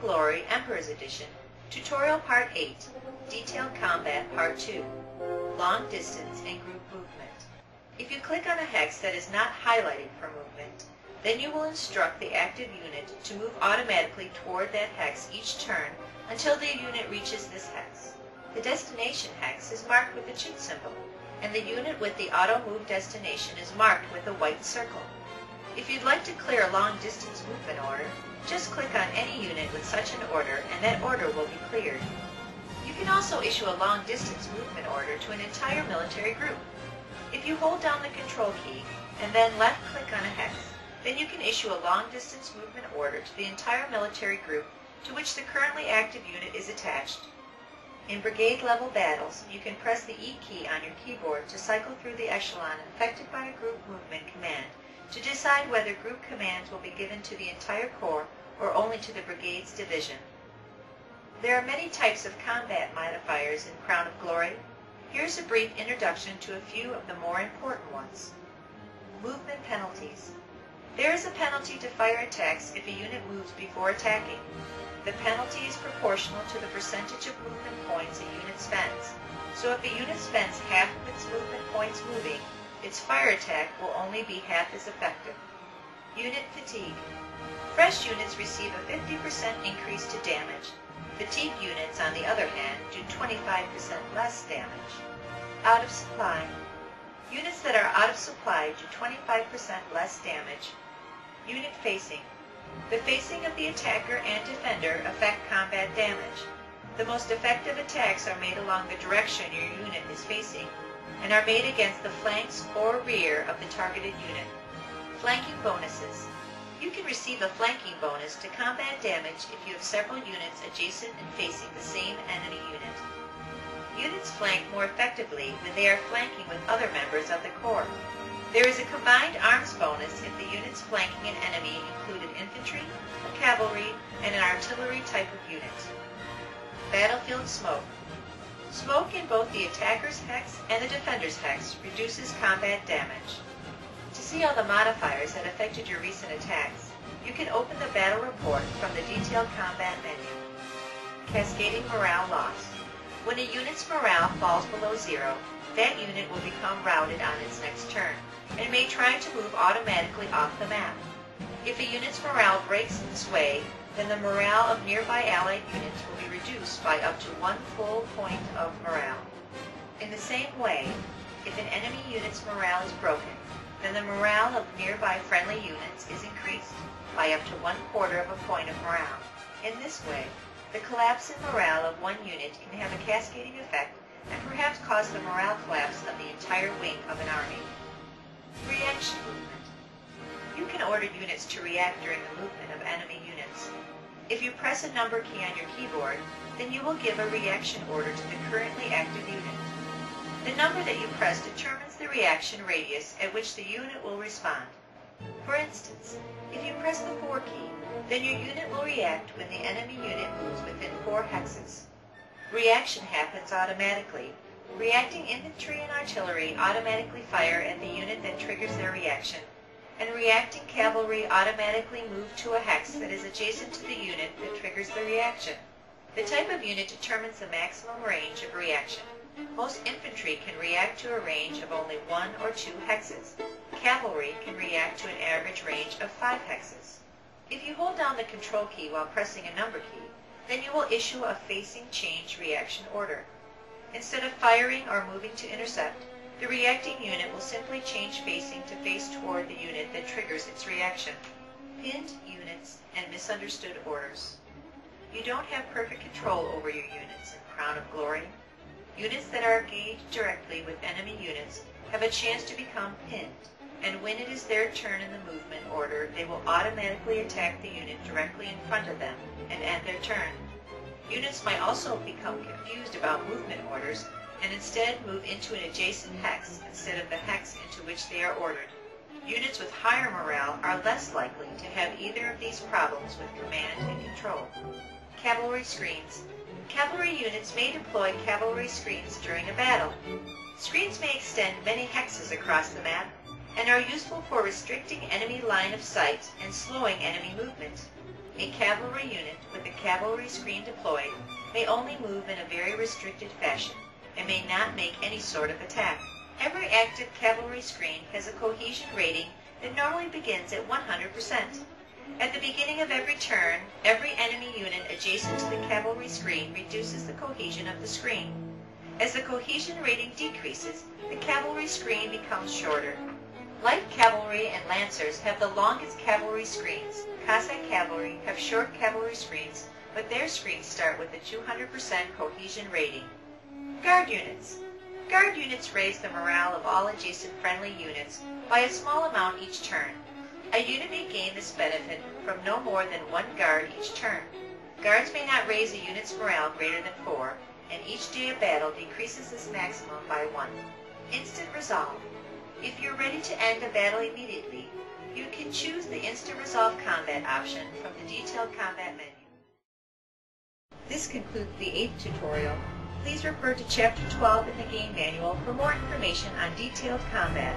Glory Emperor's Edition, Tutorial Part 8, Detailed Combat Part 2, Long Distance and Group Movement. If you click on a hex that is not highlighted for movement, then you will instruct the active unit to move automatically toward that hex each turn until the unit reaches this hex. The destination hex is marked with a chin symbol, and the unit with the auto-move destination is marked with a white circle. If you'd like to clear a long-distance movement order, just click on any unit with such an order and that order will be cleared. You can also issue a long-distance movement order to an entire military group. If you hold down the Control key and then left-click on a hex, then you can issue a long-distance movement order to the entire military group to which the currently active unit is attached. In brigade-level battles, you can press the E key on your keyboard to cycle through the echelon affected by a group movement command to decide whether group commands will be given to the entire corps or only to the brigade's division. There are many types of combat modifiers in Crown of Glory. Here's a brief introduction to a few of the more important ones. Movement penalties. There is a penalty to fire attacks if a unit moves before attacking. The penalty is proportional to the percentage of movement points a unit spends. So if a unit spends half of its movement points moving, its fire attack will only be half as effective. Unit fatigue. Fresh units receive a 50% increase to damage. Fatigue units, on the other hand, do 25% less damage. Out of supply. Units that are out of supply do 25% less damage. Unit facing. The facing of the attacker and defender affect combat damage. The most effective attacks are made along the direction your unit is facing and are made against the flanks or rear of the targeted unit. Flanking bonuses. You can receive a flanking bonus to combat damage if you have several units adjacent and facing the same enemy unit. Units flank more effectively when they are flanking with other members of the corps. There is a combined arms bonus if the units flanking an enemy included infantry, a cavalry, and an artillery type of unit. Battlefield smoke. Smoke in both the attacker's hex and the defender's hex reduces combat damage. To see all the modifiers that affected your recent attacks, you can open the battle report from the Detailed Combat menu. Cascading morale loss. When a unit's morale falls below 0, that unit will become routed on its next turn, and may try to move automatically off the map. If a unit's morale breaks this way, then the morale of nearby allied units will be reduced by up to 1 full point of morale. In the same way, if an enemy unit's morale is broken, then the morale of nearby friendly units is increased by up to 1/4 of a point of morale. In this way, the collapse in morale of one unit can have a cascading effect and perhaps cause the morale collapse of the entire wing of an army. Reaction movement. You can order units to react during the movement of enemy units. If you press a number key on your keyboard, then you will give a reaction order to the currently active unit. The number that you press determines the reaction radius at which the unit will respond. For instance, if you press the 4 key, then your unit will react when the enemy unit moves within 4 hexes. Reaction happens automatically. Reacting infantry and artillery automatically fire at the unit that triggers their reaction, and reacting cavalry automatically move to a hex that is adjacent to the unit that triggers the reaction. The type of unit determines the maximum range of reaction. Most infantry can react to a range of only 1 or 2 hexes. Cavalry can react to an average range of 5 hexes. If you hold down the Control key while pressing a number key, then you will issue a facing change reaction order. Instead of firing or moving to intercept, the reacting unit will simply change facing to face toward the unit that triggers its reaction. Pinned units and misunderstood orders. You don't have perfect control over your units in Crown of Glory. Units that are engaged directly with enemy units have a chance to become pinned, and when it is their turn in the movement order, they will automatically attack the unit directly in front of them and end their turn. Units might also become confused about movement orders and instead move into an adjacent hex instead of the hex into which they are ordered. Units with higher morale are less likely to have either of these problems with command and control. Cavalry screens. Cavalry units may deploy cavalry screens during a battle. Screens may extend many hexes across the map and are useful for restricting enemy line of sight and slowing enemy movement. A cavalry unit with a cavalry screen deployed may only move in a very restricted fashion and may not make any sort of attack. Every active cavalry screen has a cohesion rating that normally begins at 100%. At the beginning of every turn, every enemy unit adjacent to the cavalry screen reduces the cohesion of the screen. As the cohesion rating decreases, the cavalry screen becomes shorter. Light cavalry and lancers have the longest cavalry screens. Cossack cavalry have short cavalry screens, but their screens start with a 200% cohesion rating. Guard units. Guard units raise the morale of all adjacent friendly units by a small amount each turn. A unit may gain this benefit from no more than one guard each turn. Guards may not raise a unit's morale greater than 4, and each day of battle decreases this maximum by 1. Instant resolve. If you're ready to end a battle immediately, you can choose the Instant Resolve Combat option from the Detailed Combat menu. This concludes the 8th tutorial. Please refer to Chapter 12 in the game manual for more information on Detailed Combat.